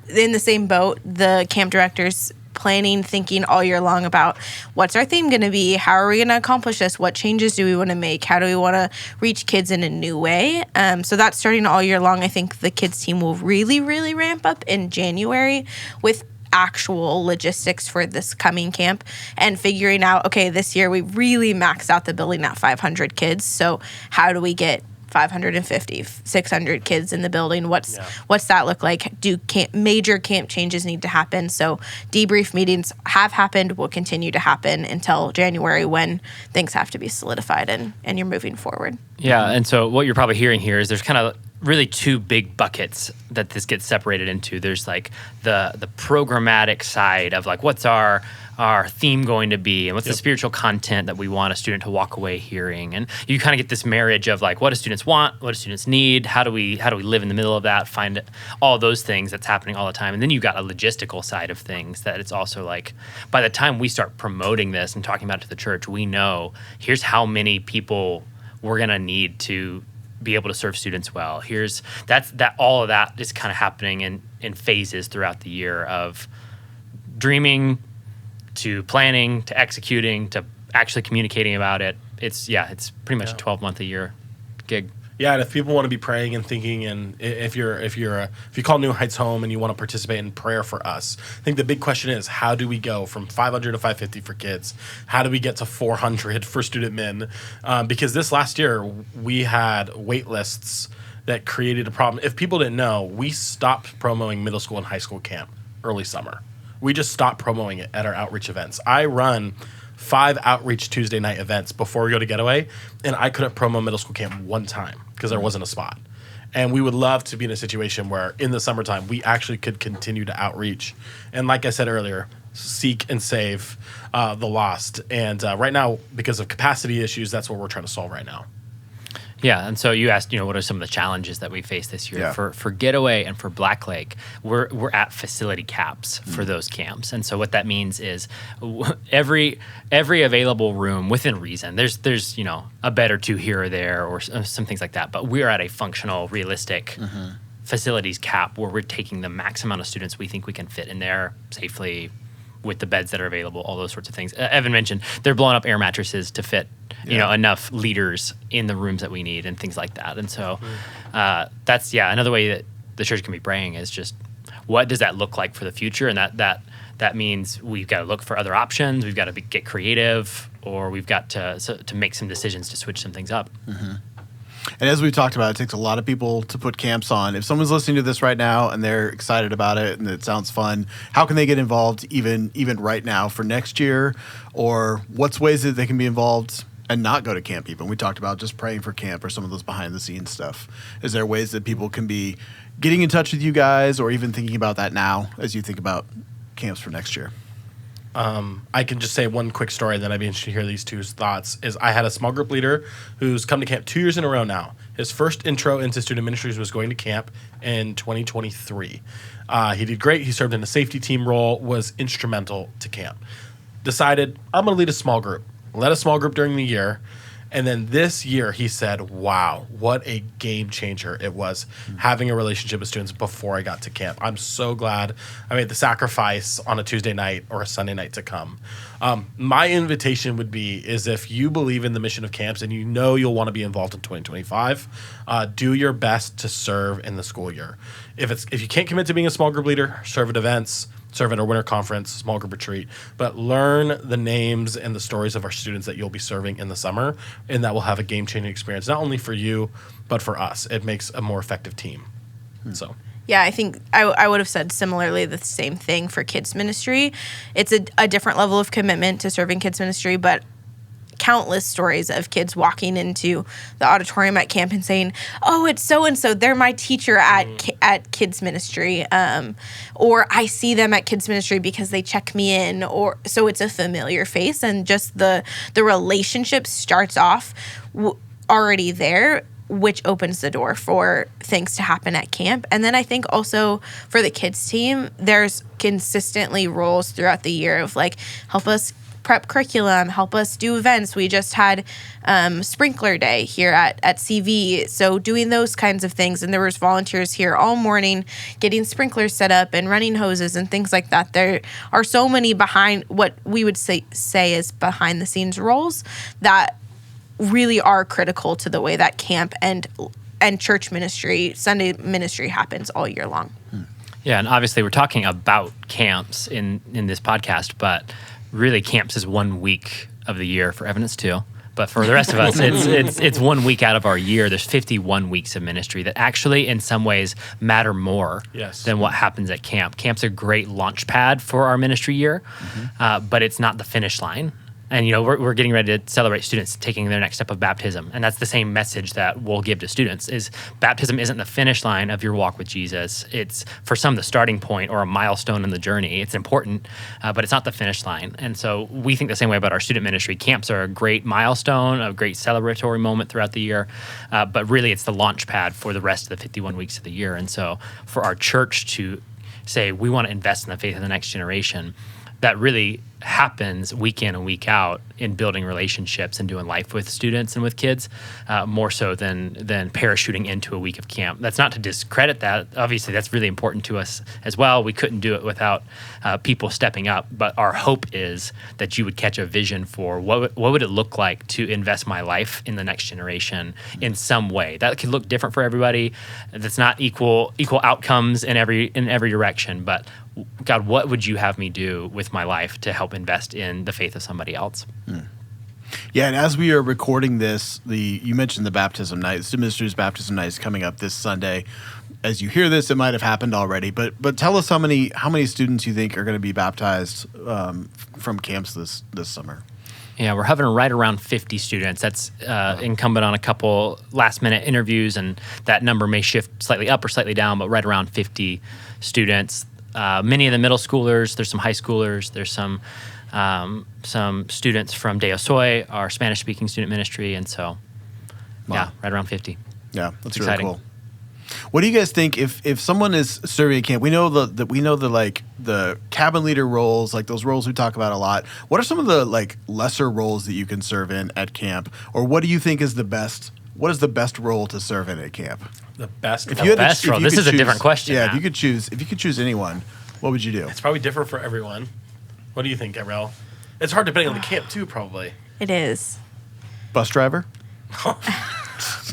in the same boat. The camp directors planning, thinking all year long about what's our theme going to be? How are we going to accomplish this? What changes do we want to make? How do we want to reach kids in a new way? So that's starting all year long. I think the kids team will really, really ramp up in January with actual logistics for this coming camp and figuring out, okay, this year we really maxed out the building at 500 kids. So how do we get 550, 600 kids in the building? What's that look like? Do major camp changes need to happen? So debrief meetings have happened, will continue to happen until January when things have to be solidified and you're moving forward. Yeah, and so what you're probably hearing here is there's kind of really two big buckets that this gets separated into. There's like the programmatic side of like what's our theme going to be and what's the spiritual content that we want a student to walk away hearing. And you kind of get this marriage of like what do students want, what do students need, how do we live in the middle of that, find all those things that's happening all the time. And then you've got a logistical side of things that it's also like by the time we start promoting this and talking about it to the church, we know here's how many people we're going to need to be able to serve students well. All of that is kind of happening in phases throughout the year, of dreaming to planning to executing to actually communicating about it. It's pretty much a 12-month a year gig. Yeah, and if people want to be praying and thinking, and if you call New Heights home and you want to participate in prayer for us, I think the big question is, how do we go from 500 to 550 for kids? How do we get to 400 for student men? Because this last year we had wait lists that created a problem. If people didn't know, we stopped promoting middle school and high school camp early summer. We just stopped promoting it at our outreach events. I run 5 outreach Tuesday night events before we go to Getaway, and I couldn't promo middle school camp one time because there wasn't a spot. And we would love to be in a situation where in the summertime we actually could continue to outreach. And like I said earlier, seek and save the lost. And right now, because of capacity issues, that's what we're trying to solve right now. Yeah, and so you asked, what are some of the challenges that we face this year? Yeah. For Getaway and for Black Lake, we're at facility caps for those camps, and so what that means is every available room within reason. There's a bed or two here or there, or some things like that, but we're at a functional, realistic facilities cap where we're taking the max amount of students we think we can fit in there safely, with the beds that are available, all those sorts of things. Evan mentioned they're blowing up air mattresses to fit, enough leaders in the rooms that we need and things like that. And so that's another way that the church can be praying is just, what does that look like for the future? And that means we've got to look for other options. We've got to get creative, or we've got to make some decisions to switch some things up. Mm-hmm. And as we've talked about, it takes a lot of people to put camps on. If someone's listening to this right now and they're excited about it and it sounds fun, how can they get involved even right now for next year? Or what's ways that they can be involved and not go to camp even? We talked about just praying for camp or some of those behind-the-scenes stuff. Is there ways that people can be getting in touch with you guys, or even thinking about that now as you think about camps for next year? I can just say one quick story, and then I'd be interested to hear these two's thoughts. Is I had a small group leader who's come to camp 2 years in a row now. His first intro into student ministries was going to camp in 2023. He did great. He served in a safety team role, was instrumental to camp. Decided, I'm going to lead a small group. Led a small group during the year. And then this year he said, wow, what a game changer it was having a relationship with students before I got to camp. I'm so glad I made the sacrifice on a Tuesday night or a Sunday night to come. My invitation would be is if you believe in the mission of camps and you'll want to be involved in 2025, do your best to serve in the school year. If you can't commit to being a small group leader, serve at events, serve at our winter conference, small group retreat, but learn the names and the stories of our students that you'll be serving in the summer, and that will have a game-changing experience, not only for you, but for us. It makes a more effective team. So. Yeah, I think I would have said similarly the same thing for kids ministry. It's a different level of commitment to serving kids ministry, but countless stories of kids walking into the auditorium at camp and saying, oh, it's so-and-so, they're my teacher at kids ministry, or I see them at kids ministry because they check me in, or so it's a familiar face, and just the relationship starts off already there, which opens the door for things to happen at camp. And then I think also for the kids team, there's consistently roles throughout the year of help us prep curriculum, help us do events. We just had sprinkler day here at CV, so doing those kinds of things. And there was volunteers here all morning getting sprinklers set up and running hoses and things like that. There are so many behind what we would say is behind the scenes roles that really are critical to the way that camp and church ministry, Sunday ministry happens all year long. Yeah, and obviously we're talking about camps in this podcast, but really camps is 1 week of the year for Evidence 2. But for the rest of us, it's 1 week out of our year. There's 51 weeks of ministry that actually, in some ways, matter more than what happens at camp. Camp's a great launch pad for our ministry year, but it's not the finish line. And, we're getting ready to celebrate students taking their next step of baptism. And that's the same message that we'll give to students is baptism isn't the finish line of your walk with Jesus. It's, for some, the starting point or a milestone in the journey. It's important, but it's not the finish line. And so we think the same way about our student ministry. Camps are a great milestone, a great celebratory moment throughout the year, but really it's the launch pad for the rest of the 51 weeks of the year. And so for our church to say we want to invest in the faith of the next generation, that really happens week in and week out in building relationships and doing life with students and with kids, more so than parachuting into a week of camp. That's not to discredit that. Obviously, that's really important to us as well. We couldn't do it without people stepping up. But our hope is that you would catch a vision for what would it look like to invest my life in the next generation in some way. That could look different for everybody. That's not equal outcomes in every direction, but God, what would you have me do with my life to help invest in the faith of somebody else? Yeah, and as we are recording this, you mentioned the baptism night. The Student Ministries Baptism Night is coming up this Sunday. As you hear this, it might have happened already, but tell us how many students you think are going to be baptized from camps this summer. Yeah, we're hovering right around 50 students. That's incumbent on a couple last-minute interviews, and that number may shift slightly up or slightly down, but right around 50 students. Many of the middle schoolers, there's some high schoolers, there's some students from De Osoy, our Spanish-speaking student ministry, and so, yeah, right around 50. Yeah, that's really exciting. cool. What do you guys think if someone is serving at camp? We know the cabin leader roles, like those roles we talk about a lot. What are some of the like lesser roles that you can serve in at camp, or what do you think is the best? What is the best role to serve in at camp? The best. If you had best role. This is a different question. Yeah, Matt. if you could choose anyone, what would you do? It's probably different for everyone. What do you think, Gabrielle? It's hard depending on the camp too, probably. It is. Bus driver?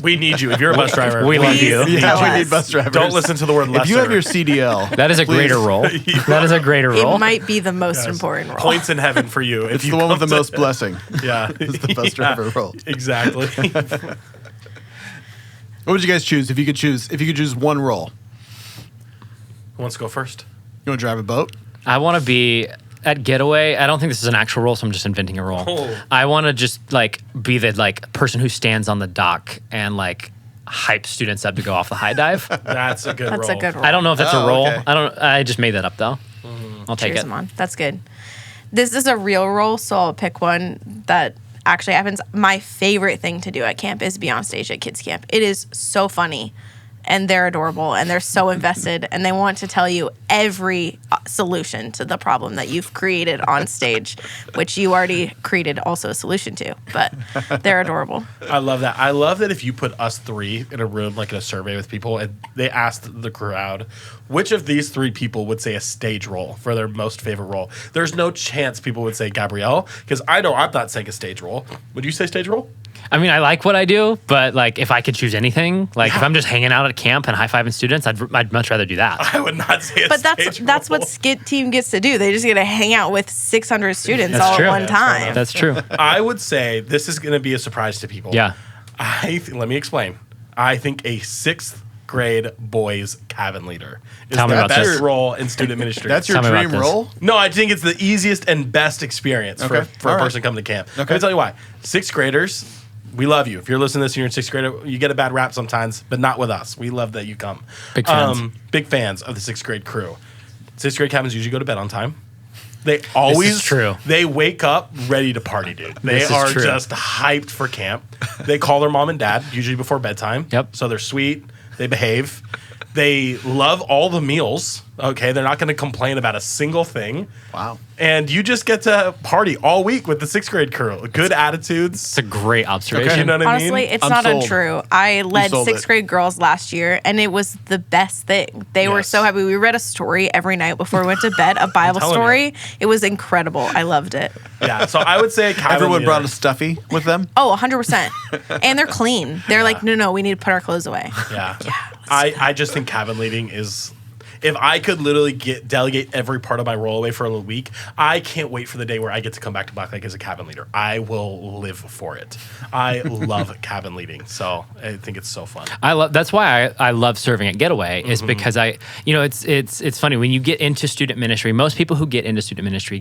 We need you. If you're a bus driver, We love you. Yeah, we Yes. need bus drivers. Don't listen to the word lesser. If you have your CDL, That is a greater role. That is a greater role. It might be the most Yes. important role. Points in heaven for you. it's the one with the most blessing. Yeah. Is the bus driver role. Exactly. What would you guys choose if you could choose one role? Who wants to go first? You want to drive a boat? I want to be at Getaway. I don't think this is an actual role, so I'm just inventing a role. Oh. I want to just like be the like person who stands on the dock and like hype students up to go off the high dive. That's a good That's role. a good role. I don't know if that's Oh, a role. okay. I just made that up though. I'll take Cheers it. them on. That's good. This is a real role, so I'll pick one that actually happens. My favorite thing to do at camp is be on stage at kids camp. It is so funny, and they're adorable, and they're so invested, and they want to tell you every solution to the problem that you've created on stage, which you already created also a solution to, but they're adorable. I love that. I love that if you put us three in a room, like in a survey with people, and they asked the crowd, which of these three people would say a stage role for their most favorite role? There's no chance people would say Gabrielle, because I know I'm not saying a stage role. Would you say stage role? I mean, I like what I do, but like if I could choose anything, like if I'm just hanging out at camp and high-fiving students, I'd much rather do that. I would not say a But stage that's role. what Skit Team gets to do. They just get to hang out with 600 students That's all true. at one Yeah, time. That's true. I would say this is going to be a surprise to people. Yeah. Let me explain. I think a 6th grade boys cabin leader is Tell me the about best this. role in student ministry. That's your Tell me about dream this. role? No, I think it's the easiest and best experience Okay. for All a right. person coming to camp. Let Okay. me tell you why. 6th graders, we love you. If you're listening to this and you're in 6th grade, you get a bad rap sometimes, but not with us. We love that you come. Big fans. Big fans of the 6th grade crew. 6th grade cabins usually go to bed on time. They always true. They wake up ready to party, dude. They This is are true. just hyped for camp. They call their mom and dad usually before bedtime. Yep. So they're sweet. They behave. They love all the meals. Okay, they're not going to complain about a single thing. Wow. And you just get to party all week with the 6th grade crew. Good attitudes. It's a great observation. You know what I Honestly, mean? it's I'm not sold. untrue. I led sold 6th it. grade girls last year, and it was the best thing. They were Yes. so happy. We read a story every night before we went to bed, a Bible telling story. It was incredible. I loved it. Yeah. So I would say a cabin Everyone leader. brought a stuffy with them? Oh, 100%. And they're clean. They're like, no, we need to put our clothes away. Yeah. I just think cabin leading is. If I could literally delegate every part of my role away for a week, I can't wait for the day where I get to come back to Black Lake as a cabin leader. I will live for it. I love cabin leading, so I think it's so fun. That's why I love serving at Getaway is because it's funny when you get into student ministry. Most people who get into student ministry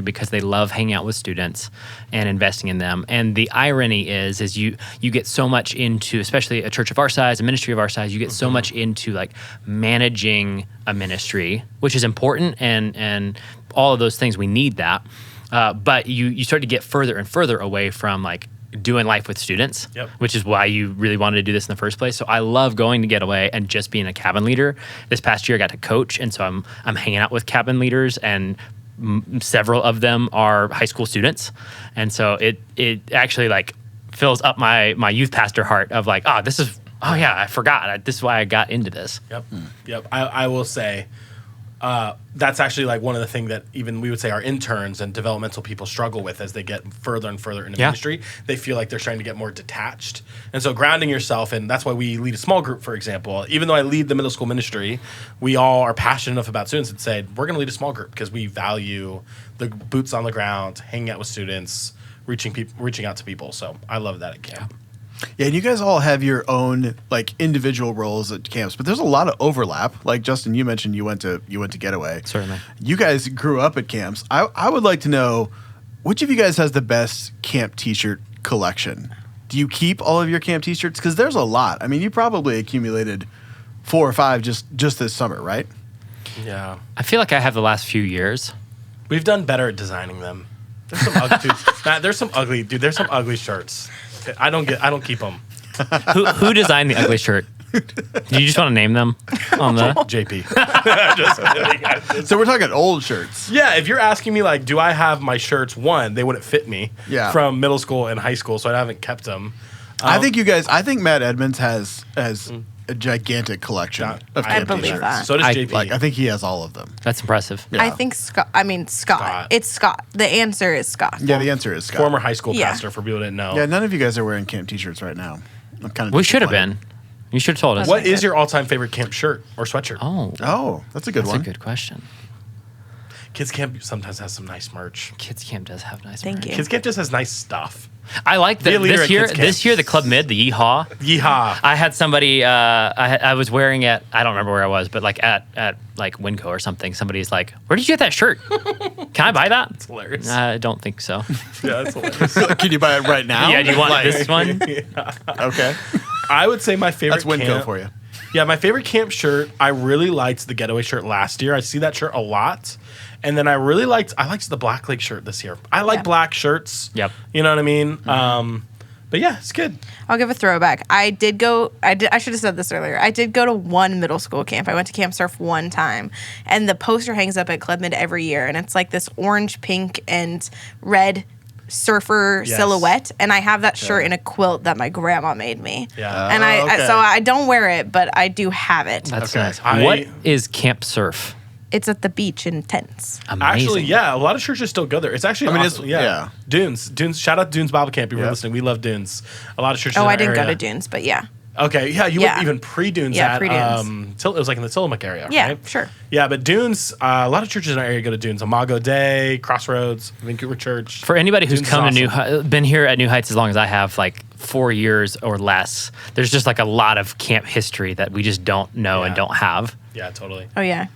because they love hanging out with students and investing in them. And the irony is you get so much into, especially a church of our size, a ministry of our size, you get so much into like managing a ministry, which is important, and all of those things, we need that. But you start to get further and further away from like doing life with students, Yep. which is why you really wanted to do this in the first place. So I love going to Getaway and just being a cabin leader. This past year I got to coach, and so I'm hanging out with cabin leaders and several of them are high school students, and so it actually like fills up my youth pastor heart of like, oh yeah, I forgot. This is why I got into this. Yep. I will say that's actually like one of the things that even we would say our interns and developmental people struggle with as they get further and further into ministry. They feel like they're starting to get more detached. And so grounding yourself, and that's why we lead a small group, for example. Even though I lead the middle school ministry, we all are passionate enough about students and said, we're going to lead a small group because we value the boots on the ground, hanging out with students, reaching out to people. So I love that at camp. Yeah, and you guys all have your own like individual roles at camps, but there's a lot of overlap. Like Justin, you mentioned you went to Getaway. Certainly. You guys grew up at camps. I would like to know which of you guys has the best camp T-shirt collection. Do you keep all of your camp T-shirts? Because there's a lot. I mean, you probably accumulated 4 or 5 just this summer, right? Yeah. I feel like I have the last few years. We've done better at designing them. There's some ugly, Matt, there's some ugly shirts. I don't keep them. Who designed the ugly shirt? Do you just want to name them on the JP. Just kidding. So we're talking old shirts. Yeah, if you're asking me like, do I have my shirts? One, they wouldn't fit me from middle school and high school, so I haven't kept them. I think Matt Edmonds has a gigantic collection of I camp believe T-shirts. that. So does JP. I think he has all of them. That's impressive. Yeah. I think Scott. Scott. It's Scott. The answer is Scott. Yeah, the answer is Scott. Former high school Yeah. pastor, for people who didn't know. Yeah, none of you guys are wearing camp T-shirts right now. I'm kind of. We should have been. You should have told us. What is your all-time favorite camp shirt or sweatshirt? Oh, that's a good That's one. a good question. Kids Camp sometimes has some nice merch. Kids Camp does have nice Thank merch. you. Kids Camp just has nice stuff. I like Be a that leader this at year. Kids Camp. This year, the Club Mid, the Yeehaw. Yeehaw. I had somebody. I was wearing it. I don't remember where I was, but like at like Winco or something. Somebody's like, "Where did you get that shirt? Can I buy that?" It's hilarious. I don't think so. Yeah, that's hilarious. Can you buy it right now? Yeah, do you want this one? Okay. I would say my favorite That's Winco camp, for you. Yeah, my favorite camp shirt, I really liked the Getaway shirt last year. I see that shirt a lot. And then I liked the Black Lake shirt this year. I like black shirts. Yep. You know what I mean? But yeah, it's good. I'll give a throwback. I should have said this earlier. I did go to one middle school camp. I went to Camp Surf one time, and the poster hangs up at Club Mid every year, and it's like this orange, pink, and red surfer silhouette, and I have that shirt in a quilt that my grandma made me. Yeah. And I don't wear it, but I do have it. That's Okay. nice. What is Camp Surf? It's at the beach in tents. Amazing. Actually, yeah, a lot of churches still go there. It's actually awesome. yeah. Dunes. Shout out Dunes Bible Camp. If you're listening, we love Dunes. A lot of churches. Oh, in I our didn't go area. to Dunes, but yeah. Okay, yeah, you went even pre-Dunes at pre-Dunes. it was like in the Tillamook area, Yeah, right? sure. Yeah, but Dunes, a lot of churches in our area go to Dunes. Imago Day, Crossroads, Vancouver Church. For anybody who's Dunes is come to awesome. been here at New Heights as long as I have, like 4 years or less, there's just like a lot of camp history that we just don't know and don't have. Yeah, totally. Oh, yeah.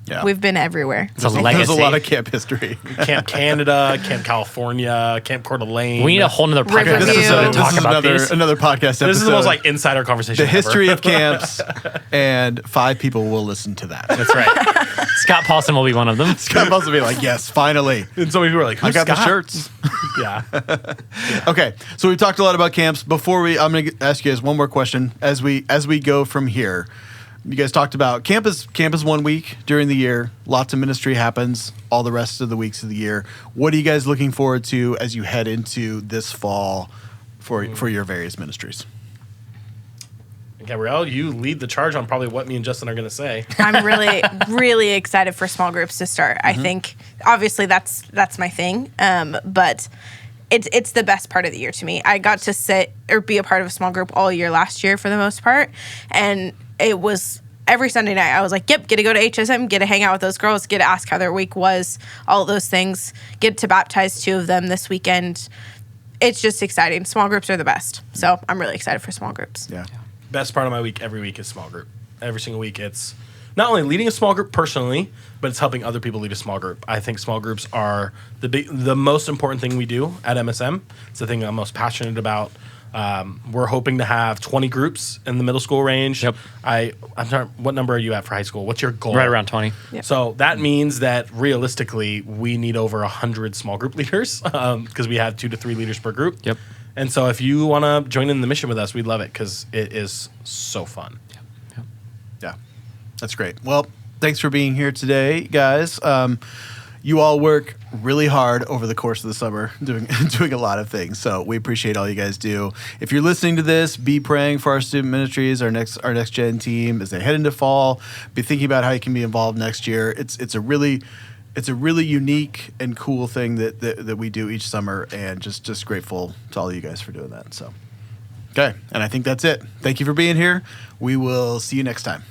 Yeah. We've been everywhere. It's a There's legacy. a lot of camp history. Camp Canada, Camp California, Camp Coeur d'Alene. We need a whole nother podcast Riverview. episode to This talk is about these. another podcast episode. This is the most like insider conversation. the ever. history of camps, and 5 people will listen to that. That's right. Scott Paulson will be one of them. Scott Buzz will be like, yes, finally. And so many people are like, I Who's got the Scott? shirts. Yeah. Okay, so we've talked a lot about camps. I'm going to ask you guys one more question as we go from here. You guys talked about camp is 1 week during the year. Lots of ministry happens all the rest of the weeks of the year. What are you guys looking forward to as you head into this fall for your various ministries? Gabrielle, you lead the charge on probably what me and Justin are going to say. I'm really, really excited for small groups to start. I think, obviously, that's my thing, but it's the best part of the year to me. I got to sit or be a part of a small group all year last year for the most part, and it was every Sunday night. I was like, yep, get to go to HSM, get to hang out with those girls, get to ask how their week was, all of those things, get to baptize 2 of them this weekend. It's just exciting. Small groups are the best, so I'm really excited for small groups. Yeah. Best part of my week every week is small group. Every single week, it's not only leading a small group personally, but it's helping other people lead a small group. I think small groups are the most important thing we do at MSM. It's the thing I'm most passionate about. We're hoping to have 20 groups in the middle school range. Yep. I'm sorry, what number are you at for high school? What's your goal? Right around 20. Yep. So that means that realistically, we need over 100 small group leaders because we have 2 to 3 leaders per group. Yep. And so if you want to join in the mission with us, we'd love it because it is so fun. Yeah, that's great. Well, thanks for being here today, guys. you all work really hard over the course of the summer doing a lot of things. So we appreciate all you guys do. If you're listening to this, be praying for our student ministries, our next gen team as they head into fall. Be thinking about how you can be involved next year. It's a really unique and cool thing that we do each summer, and just grateful to all of you guys for doing that. So, okay, and I think that's it. Thank you for being here. We will see you next time.